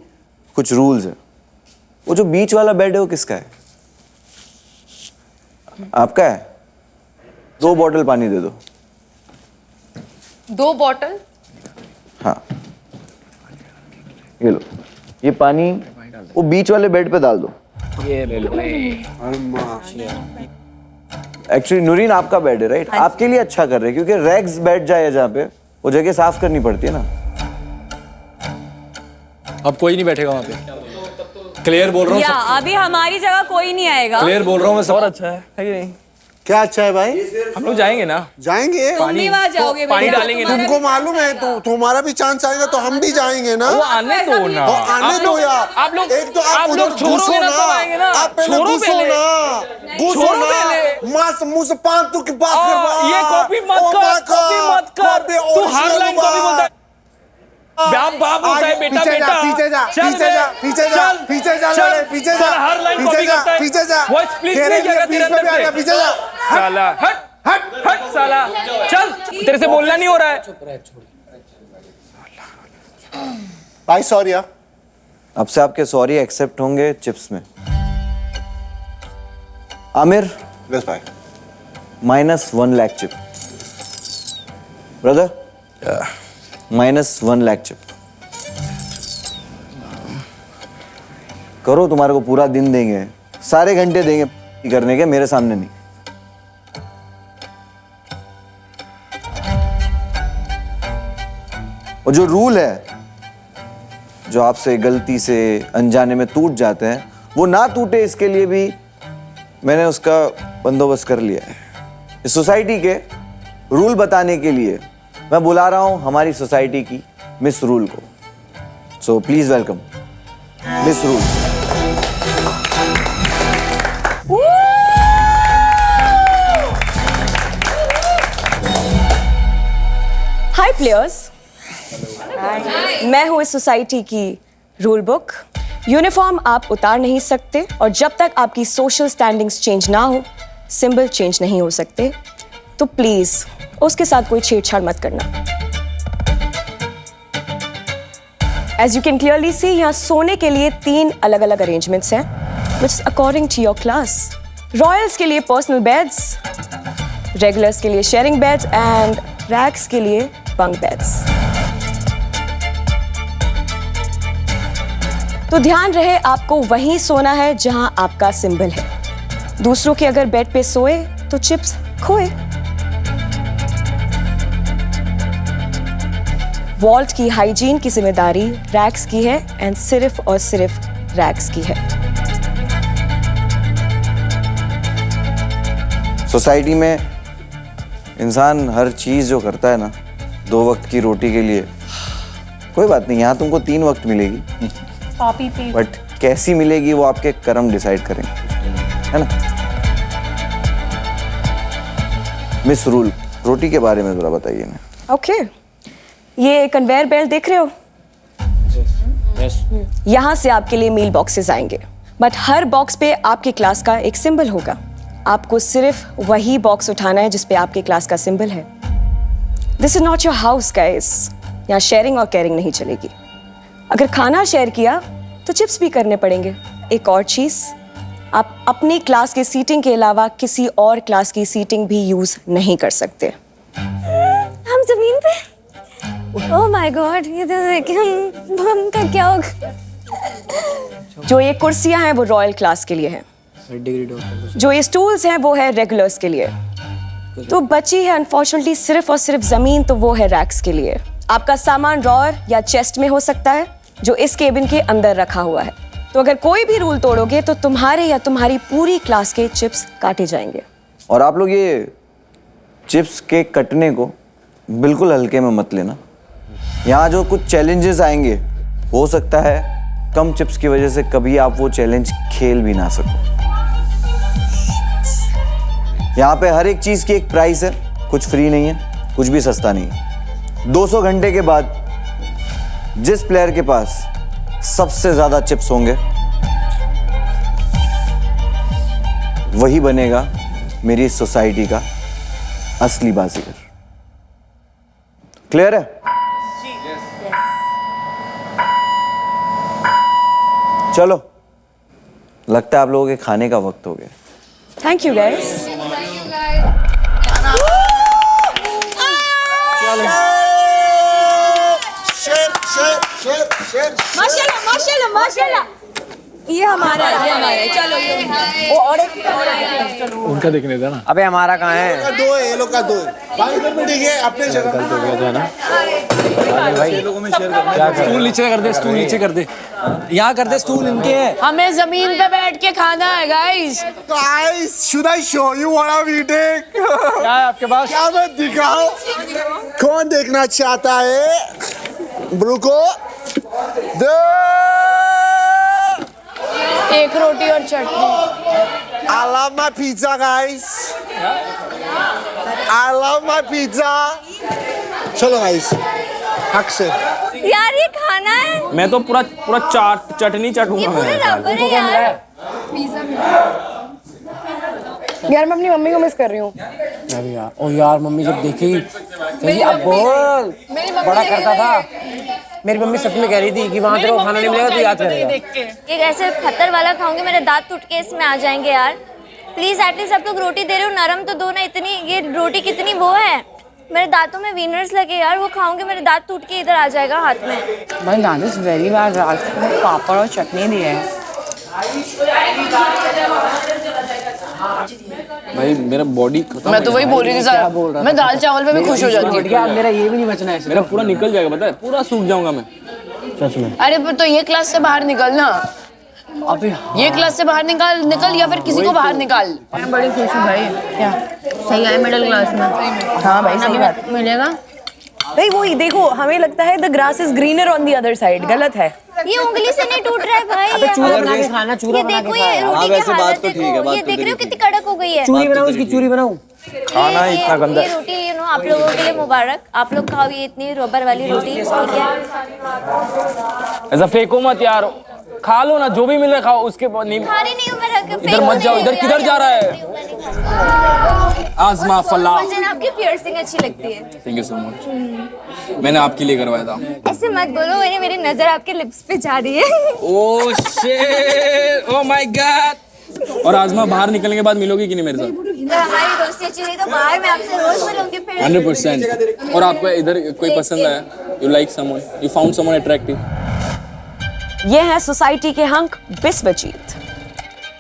कुछ रूल्स हैं। वो जो बीच वाला बेड है वो किसका है? आपका है? 2 बॉटल पानी दे दो। 2 बॉटल? हाँ ये लो, ये पानी वो बीच वाले बेड पे डाल दो। ये ले लो। एक्चुअली नूरीन आपका बेड है राइट? आपके लिए अच्छा कर रहे हैं क्योंकि रैग्स बैठ जाए जहाँ पे वो जगह साफ करनी पड़ती है ना। अब कोई नहीं बैठेगा वहाँ पे। क्लियर बोल रहा हूँ। अभी हमारी जगह कोई नहीं आएगा। क्लियर बोल रहा हूँ मैं। सब और अच्छा है कि नहीं? क्या अच्छा है भाई? हम लोग जाएंगे ना। जाएंगे। पानी जाओगे, पानी डालेंगे ना। तुमको मालूम है तो तुम्हारा भी चांस आएगा तो हम भी जाएंगे ना। वो आने दो ना। वो आने दो यार। आप लोग एक तो आप लोग छोड़ोगे ना तब आएंगे ना। आप पहले घुसो ना। घुसो ना। मां से मुंह से पांतु की बात कर। ये कॉपी मत कर। कॉपी मत कर। तू हर लाइन कॉपी बोलता है। बाप बाप होता है बेटा बेटा। पीछे जा पीछे जा पीछे जा पीछे जा पीछे जा हर लाइन कॉपी करता है। पीछे जा वॉइस प्लीज नहीं किया तेरे अंदर से। पीछे जा साला हट हट हट साला चल तेरे से बोलना नहीं हो रहा है। भाई सॉरी यार। अब से आपके सॉरी एक्सेप्ट होंगे चिप्स में। आमिर बस भाई -1 lakh chip. Brother -1 lakh chip. करो, तुम्हारे को पूरा दिन देंगे, सारे घंटे देंगे करने के, मेरे सामने नहीं। और जो रूल है जो आपसे गलती से अनजाने में टूट जाते हैं वो ना टूटे इसके लिए भी मैंने उसका बंदोबस्त कर लिया है। इस सोसाइटी के रूल बताने के लिए मैं बुला रहा हूं हमारी सोसाइटी की मिस रूल को। So please welcome miss rule. Hi players, मैं हूं इस सोसाइटी की रूल बुक। यूनिफॉर्म आप उतार नहीं सकते और जब तक आपकी सोशल स्टैंडिंग्स चेंज ना हो, सिंबल चेंज नहीं हो सकते। तो प्लीज उसके साथ कोई छेड़छाड़ मत करना। As you can clearly see, यहाँ सोने के लिए 3 अलग-अलग arrangements हैं, which is according to your class. Royals के लिए personal beds, regulars के लिए sharing beds and racks के लिए bunk beds. तो ध्यान रहे, आपको वहीं सोना है जहां आपका सिंबल है. दूसरों के अगर बेड पे सोए तो चिप्स खोए. वॉल्ट की हाइजीन की जिम्मेदारी रैक्स की है एंड सिर्फ और सिर्फ रैक्स की है. सोसाइटी में इंसान हर चीज जो करता है ना 2 वक्त की रोटी के लिए, कोई बात नहीं, यहाँ तुमको 3 वक्त मिलेगी, बट कैसी मिलेगी वो आपके कर्म डिसाइड करेंगे, है ना. मिस रूल, रोटी के बारे में थोड़ा बताइए ना. ओके, ये कन्वेयर बेल्ट देख रहे हो? यहाँ से आपके लिए मील बॉक्सेस आएंगे, बट हर बॉक्स पे आपके क्लास का एक सिंबल होगा. आपको सिर्फ वही बॉक्स उठाना है जिस पे आपके क्लास का सिंबल है. This is not your house guys. यहाँ शेयरिंग और केयरिंग नहीं चलेगी. अगर खाना शेयर किया तो चिप्स भी करने पड़ेंगे. एक और चीज, आप अपनी क्लास की सीटिंग के अलावा किसी और क्लास की सीटिंग भी यूज नहीं कर सकते. हम जमीन पे? ओह माय गॉड, ये तो देखिए हम का क्या होगा. जो ये कुर्सियां हैं वो रॉयल क्लास के लिए हैं. जो ये स्टूल्स हैं वो है रेगुलर्स के लिए. तो बची है अनफॉर्चुनेटली सिर्फ और सिर्फ जमीन, तो वो है रैक्स के लिए. आपका सामान ड्रॉअर या चेस्ट में हो सकता है जो इस केबिन के अंदर रखा हुआ है. तो अगर कोई भी रूल तोड़ोगे तो तुम्हारे या तुम्हारी पूरी क्लास के चिप्स काटे जाएंगे. और आप लोग ये चिप्स के कटने को बिल्कुल हल्के में मत लेना. यहाँ जो कुछ चैलेंजेस आएंगे, हो सकता है कम चिप्स की वजह से कभी आप वो चैलेंज खेल भी ना सको. यहाँ पे हर एक चीज की एक प्राइस है, कुछ फ्री नहीं है, कुछ भी सस्ता नहीं है. 200 घंटे के बाद जिस प्लेयर के पास सबसे ज्यादा चिप्स होंगे वही बनेगा मेरी सोसाइटी का असली बाजीगर. क्लियर है? चलो, लगता है आप लोगों के खाने का वक्त हो गया. Thank you guys. माशाल्लाह माशाल्लाह माशाल्लाह. ये हमारा है. चलो ये वो और एक उनका देखने था ना. अबे हमारा कहाँ है? 2 है, ये लोग का 2 है. ठीक है, अपने जगह तो गया था ना भाई. लोगों में शेयर करना. स्टूल नीचे कर दे, स्टूल नीचे कर दे, यहाँ कर दे, स्टूल इनके हैं. हमें जमीन पे बैठ के खाना है guys. Guys, should I show you what I'm eating? क्या है आपके पास? क्या मैं दिखाऊं? कौन देखना चाहता है? ब्रुको, दो. एक रोटी और चटनी. I love my pizza, guys. I love my pizza. चलो guys, हक से. यार ये खाना है. मैं तो पूरा पूरा चटनी चटूंगा. ये पूरा रबर है यार. यार मैं अपनी मम्मी को मिस कर रही हूँ. अरे यार, ओ यार मम्मी जब देखेगी कहेगी अब बोल, बड़ा करता था. मेरी मम्मी सच में कह रही थी कि वहाँ तेरे को खाना नहीं मिलेगा तो याद करेगा. ये ऐसे खतर वाला खाऊंगी, मेरे दांत टूट के इसमें आ जाएंगे यार. प्लीज एटलीस्ट आप लोग रोटी दे रहे हो, नरम तो दो ना. इतनी ये रोटी कितनी वो है, मेरे दांतों में वीनर्स लगे यार. वो खाऊंगे मेरे दांत टूट के इधर आ जाएगा हाथ में. भाई दानिश वेरी बैड. रात को पापड़ और चटनी दी है. भाई मेरा बॉडी खत्म. मैं तो वही बोल रही थी सर, मैं दाल चावल पे भी खुश हो जाती हूँ. मेरा ये भी नहीं बचना है. मेरा पूरा निकल जाएगा, पता है, पूरा सूख जाऊंगा मैं. सच में. अरे पर तो ये क्लास से बाहर निकल ना. अबे ये क्लास से बाहर निकल या फिर किसी को बाहर निकाल. मैं बड़ी खुश हूँ भाई. क्या सही है मिडिल क्लास में? हाँ भाई सही बात. मिलेगा भाई वही देखो, हमें लगता है the grass is greener on the other side. गलत है. ये उंगली से नहीं टूट रहा है भाई. अबे चूरा बना के खाना, चूरा ये बना देखो, के ये खा. रोटी की हालत देखो. ये देख रहे हो कितनी कड़क हो गई है. चूरी बनाऊं, उसकी चूरी बनाऊं. खाना इतना गंदा. ये रोटी यू नो आप लोगों के लिए मुबारक. आप लोग खाओ ये इतनी रबर वाली रोटी. ठीक है, ऐसा फेंको मत यार, खा लो ना, जो भी मिल रहा है खाओ. उसके बाद नहीं, खा रही नहीं हूँ मैं. इधर मत जाओ. इधर किधर जा रहा है? आजमा फलाह। मुझे ना आपकी पियर्सिंग अच्छी लगती है। Thank you so much. मैंने आपके लिए करवाया था। ऐसे मत बोलो, मेरी नजर आपके लिप्स पे जा रही है। Oh shit, oh my God. और आजमा बाहर निकलने के बाद मिलोगी कि नहीं मेरे साथ? हमारी दोस्ती अच्छी रही तो बाहर मैं आपसे रोज मिलूंगी फिर। 100%। और आपको इधर कोई पसंद आया? You like someone, you found someone attractive? ये है सोसाइटी के हंक बिस्वजीत।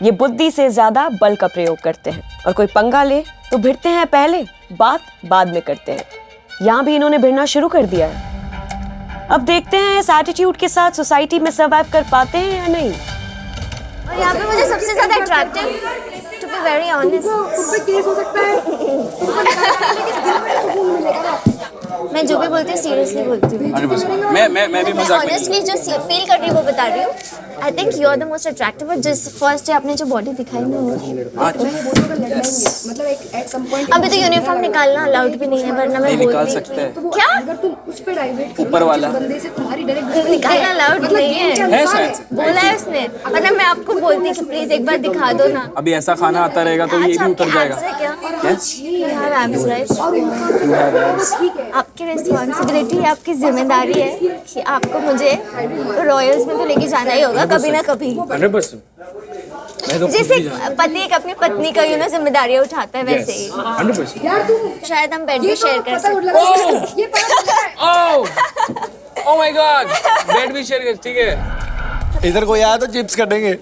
ये बुद्धि से ज्यादा बल का प्रयोग करते हैं और कोई पंगा ले तो भिड़ते हैं पहले, बात बाद में करते हैं। यहाँ भी इन्होंने भिड़ना शुरू कर दिया है। अब देखते हैं इस एटीट्यूड के साथ सोसाइटी में सर्वाइव कर पाते हैं या नहीं। और यहाँ पे मुझे सबसे ज्यादा attractive, to be very honest, उस पे केस हो सकता है। मैं जो भी बोलती हूँ सीरियसली बोलती हूँ। मैं भी मजाक में ऑनेस्टली जो फील कर रही हूँ वो बता रही हूँ। I think you are the most attractive. और जिस फर्स्ट डे आपने जो बॉडी दिखाई ना वो, मतलब एक सम पॉइंट अभी तो यूनिफॉर्म निकालना अलाउड भी नहीं है, वरना मैं निकाल सकते हैं। क्या अगर तुम उस पे डाइवर्ट ऊपर वाला बंदे से तुम्हारी डायरेक्ट निकालना अलाउड नहीं है शायद। बोला है उसने। वरना मैं आपको बोलती कि प्लीज एक बार दिखा दो ना। अभी ऐसा खाना आता रहेगा तो ये भी उतर जाएगा। आपकी रिस्पॉन्सिबिलिटी, आपकी जिम्मेदारी है कि आपको मुझे रॉयल्स में तो लेके जाना ही होगा कभी ना कभी। 100%। जैसे पति एक अपनी पत्नी का जिम्मेदारियां उठाता है वैसे ही 100%। यार तुम शायद हम बेड भी शेयर कर सकते हैं। ये पता ओह माय गॉड, बेड भी शेयर कर, ठीक है। इधर कोई आया तो चिप्स कटेंगे।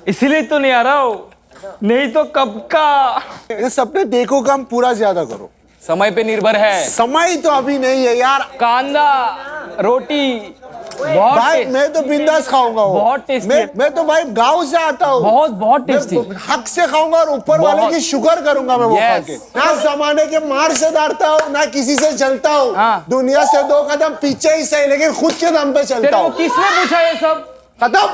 इसीलिए तो नहीं आ रहा हूँ, नहीं तो कब का। ये सपने देखो काम पूरा ज्यादा करो। समय पे निर्भर है। समय तो अभी नहीं है यार। कांदा रोटी बहुत भाई मैं तो बिंदास खाऊंगा वो। बहुत टेस्टी। मैं तो भाई गांव से आता हूँ। बहुत टेस्टी। हक से खाऊंगा और ऊपर वाले की शुक्र करूंगा मैं वो खा के। ना जमाने के मार से डरता हूँ, ना किसी से चलता हूँ। दुनिया से 2 कदम पीछे ही सही, लेकिन खुद के दम पे चलता हूँ। किसने पूछा ये सब? खत्म।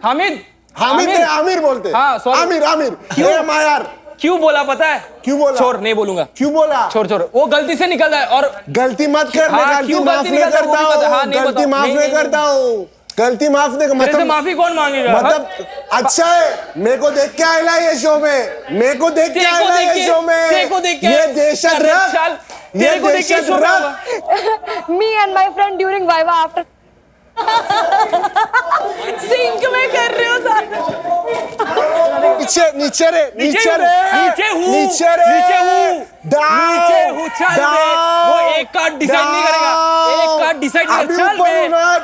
हामिद आमिर बोलते। हाँ, आमिर क्यों यार? क्यों बोला पता है? क्यों बोला? छोड़, नहीं बोलूंगा। क्यों बोला? छोड़ वो गलती से निकल रहा है। और गलती मत कर। गलती माफ नहीं करता हूँ। गलती माफ नहीं करता हूँ। गलती माफ नहीं कर, मतलब माफी कौन मांगेगा? मतलब अच्छा है, मेरे को देख के आया ये शो में, मेरे को देख के आया ये शो में। ये दहशत रख, ये दहशत रख। Me and my friend during viva after sink में कर रहे हो सारे। नीचे रे चल बे। वो एक कार्ड डिसाइड नहीं करेगा, एक कार्ड डिसाइड कर। चल बे,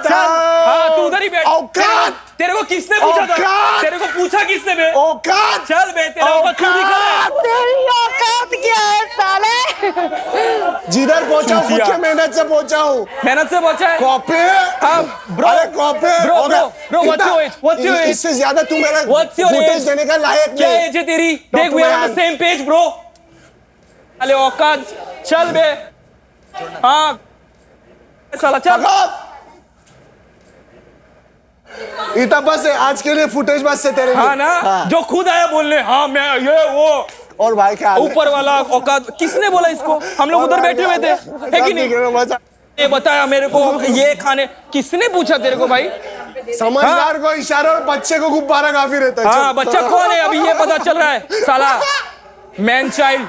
हाँ तू उधर ही बैठ। तेरे को किसने पूछा था? तेरे को पूछा किसने बे? औकात। चल बे, तेरा औकात तू दिखा। तेरी औकात क्या है साले? जिधर पहुंचा हूँ खुद के मेहनत से पहुंचा हूँ। मेहनत से पहुंचा है। कॉपी। हाँ bro, copy. Bro what's your age? इससे ज्यादा तू मेरा What's your फुटेज age? देने का लायक नहीं। क्या एज है तेरी? देख we are on the same page bro. अरे औकात। चल बे। हाँ साला चल। इतना बस है आज के लिए, फुटेज बस से तेरे लिए। हाँ ना, जो खुद आया बोलने, हाँ मैं ये वो। और भाई क्या ऊपर वाला औकात किसने बोला इसको? हम लोग उधर बैठे हुए थे, है कि नहीं? ये बताया मेरे को, ये खाने किसने पूछा तेरे को भाई? समझदार को इशारा और बच्चे को गुब्बारा काफी रहता है। हाँ बच्चा कौन है अभी ये पता चल रहा है साला। Man child.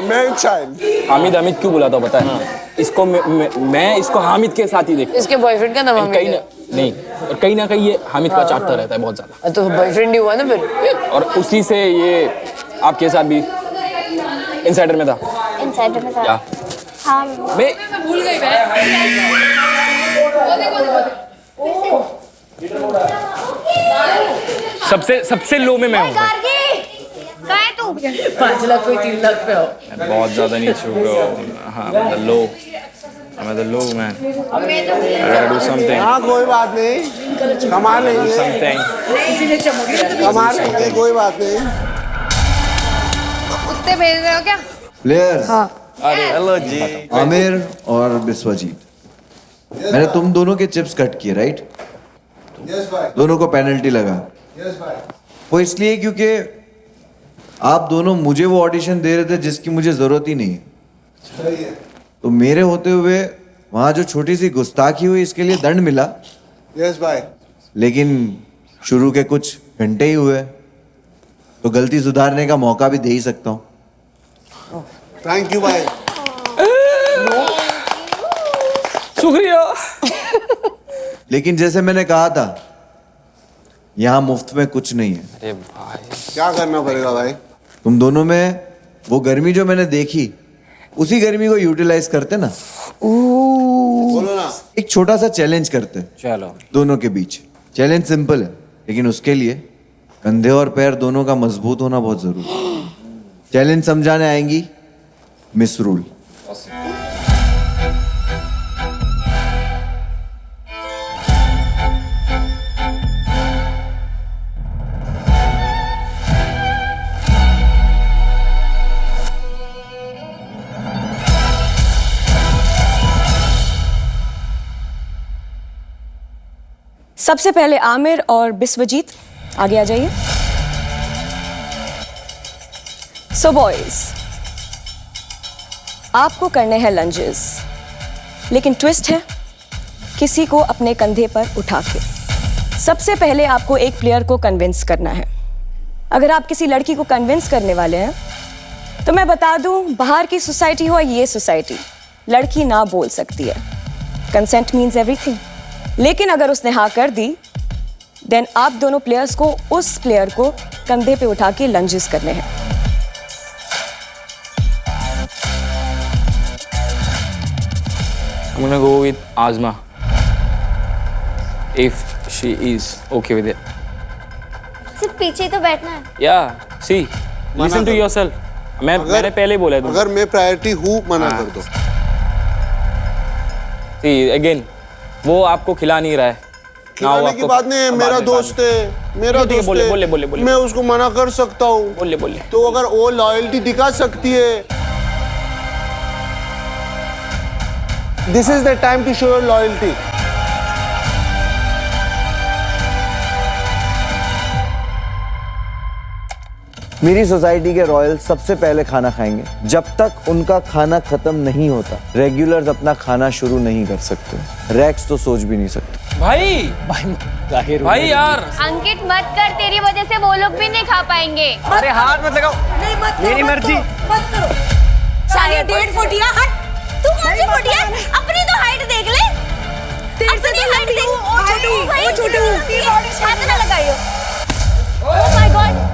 Man child. Hamid क्यों बुलाता हूँ पता है? इसको मैं इसको हामिद के साथ ही देख। इसके बॉयफ्रेंड का नाम कहीं ना नहीं, और कहीं ना कहीं ये हामिद का चाटता रहता है बहुत ज्यादा। तो बॉयफ्रेंड ही हुआ ना फिर। और उसी से ये आपके साथ भी इनसाइडर में था। इनसाइडर में था। क्या? हाँ मैं भूल गई सबसे लो में मैं हूँ। कहाँ है तू? 5 लाख कोई 3 लाख पे हो। बहुत ज्यादा नहीं छू गया। हाँ I'm at the low man. I gotta do something. हाँ कोई बात नहीं, कमा लेंगे। कमा लेंगे, कोई बात नहीं। कुत्ते भेज रहे हो क्या? प्लेयर्स। अरे हेलो जी। आमिर और बिस्वजीत, मैंने तुम दोनों के चिप्स कट किए राइट? दोनों को पेनल्टी लगा। वो इसलिए क्योंकि आप दोनों मुझे वो ऑडिशन दे रहे थे जिसकी मुझे जरूरत ही नहीं। तो मेरे होते हुए वहां जो छोटी सी गुस्ताखी हुई इसके लिए दंड मिला। यस भाई। लेकिन शुरू के कुछ घंटे ही हुए तो गलती सुधारने का मौका भी दे ही सकता हूँ। थैंक यू भाई। शुक्रिया। लेकिन जैसे मैंने कहा था, यहाँ मुफ्त में कुछ नहीं है। अरे भाई क्या करना पड़ेगा भाई? तुम दोनों में वो गर्मी जो मैंने देखी, उसी गर्मी को यूटिलाइज करते ना। बोलो ना। एक छोटा सा चैलेंज करते चलो दोनों के बीच। चैलेंज सिंपल है, लेकिन उसके लिए कंधे और पैर दोनों का मजबूत होना बहुत जरूरी है। चैलेंज समझाने आएंगी मिस रूल। सबसे पहले आमिर और बिस्वजीत आगे आ जाइए। सो बॉयज, आपको करने हैं लंजेस, लेकिन ट्विस्ट है किसी को अपने कंधे पर उठा के। सबसे पहले आपको एक प्लेयर को कन्विंस करना है। अगर आप किसी लड़की को कन्विंस करने वाले हैं तो मैं बता दूं, बाहर की सोसाइटी हो ये सोसाइटी, लड़की ना बोल सकती है। Consent means everything. लेकिन अगर उसने हाँ कर दी, देन आप दोनों प्लेयर्स को उस प्लेयर को कंधे पे उठा के लंजेस करने हैं। I'm gonna go with Azma if she is okay with it. सिर्फ पीछे ही तो बैठना है। Yeah, see, listen to yourself. मैंने पहले ही बोला है तुमको। अगर मैं प्रायोरिटी हूँ, मना कर दो। See, again, वो आपको खिला नहीं रहा है। खिलाने की बात नहीं है, मेरा दोस्त है, मेरा दोस्त है। बोले। मैं उसको मना कर सकता हूँ। बोले। तो अगर वो लॉयल्टी दिखा सकती है, this is the time to show your loyalty. मेरी सोसाइटी के रॉयल सबसे पहले खाना खाएंगे। जब तक उनका खाना खत्म नहीं होता, रेगुलर्स अपना खाना शुरू नहीं कर सकते। रैक्स तो सोच भी नहीं सकते। भाई यार, अंकित मत कर, तेरी वजह से वो लोग भी नहीं खा पाएंगे। अरे हाथ मत लगाओ, मेरी मर्जी। शायद 1.5 फुट या हट। तू कौन सी फुट है? अपनी तो हाइट देख ले। अपनी हाइट देख। ओ छोटू, हाथ ना लगाइयो। ओह माय गॉड।